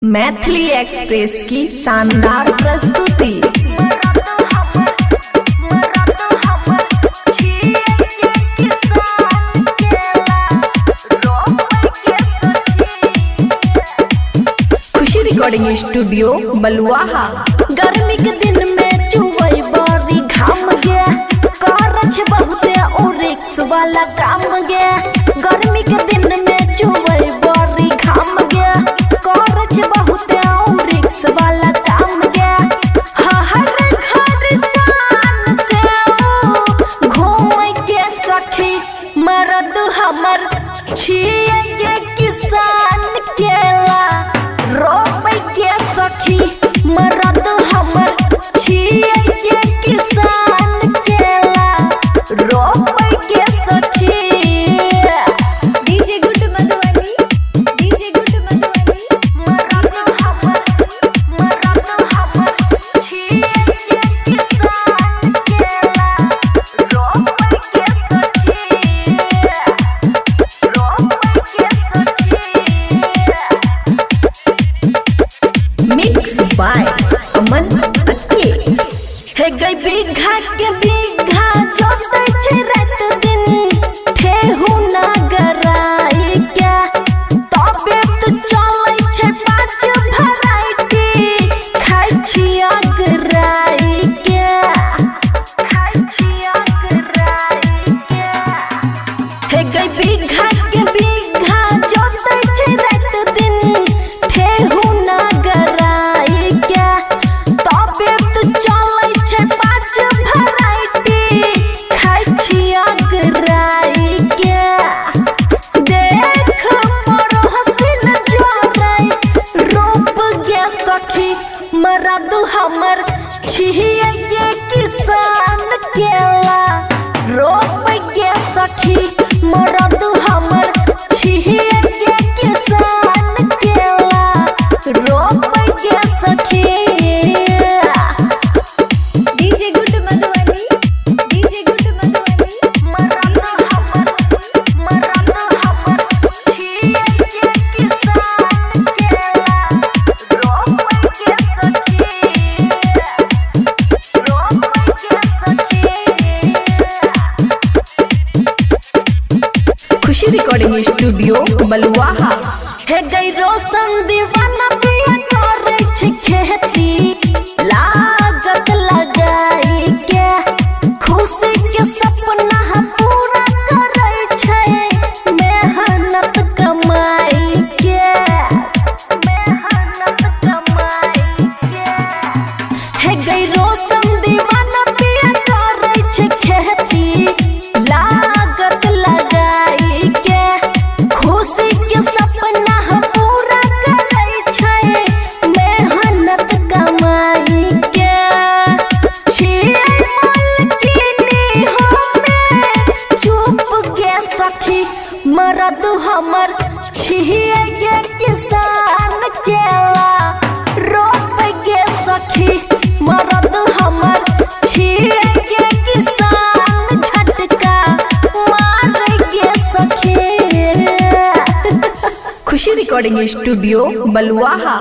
Maithili express की शानदार प्रस्तुति। खुशी रिकॉर्डिंग स्टूडियो बलुआहा। गर्मी के दिन में चुवई बड़ी घाम गे करछ बहुते ओरिक्स वाला काम गे। गर्मी के दिन में चुवई बड़ी घाम गे करछ बहुते ओरिक्स वाला काम गे। हर घर शान से घूम के सखी मरद हमर छिए गे किसान केला रोप के सखी मरद हमर छिए गे किसान केला रोप के सखी। DJ good Madhubani, DJ good Madhubani. मरद हमर छिए गे किसान केला रोप के सखी, रोप के सखी। मिक्स बाय अमन अक्के। हे गई बीघा के बीघा जोतै छै रात दिन ठेहू ना गराई के। तबे त चलै छै 5 वैरायटी खाइ छी अगराई के, खाइ छी अगराई के। हे गई बीघा के बीघा जोतै छै रात दिन ठेहू ना गराई के। तबे त चलै छै 5 वैरायटी खाइ छी अगराई के। देख पड़ोसिन जोरै रोप गे सखी मरद हमर छिए गे किसान केला रोप गे सखी मरद हमर छिए गे किसान केला रोप गे सखी। DJ good Madhubani, DJ good Madhubani. मरद हमर छिए गे किसान केला रोप के सखी, रोप के सखी। खुशी रिकॉर्डिंग स्टूडियो बलुआहा। हे गई रोशन दीवाना पिया करे छै खेती लागत लगाई के। खुशी के सपना पूरा करे छै मेहनत कमाई के, मेहनत कमाई के। हे गई रोशन दीवाना पिया करे छै खेती लागत लगाई के। खुशी के सपना पूरा करे छै मेहनत कमाई के। छिए मलकिनी हमे चुप गे सखी मरद हमर छिए गे किसान केला रोप गे सखी मरद हमर छिए गे किसान झटका मार गे सखी। खुशी रिकॉर्डिंग स्टूडियो बलुआहा।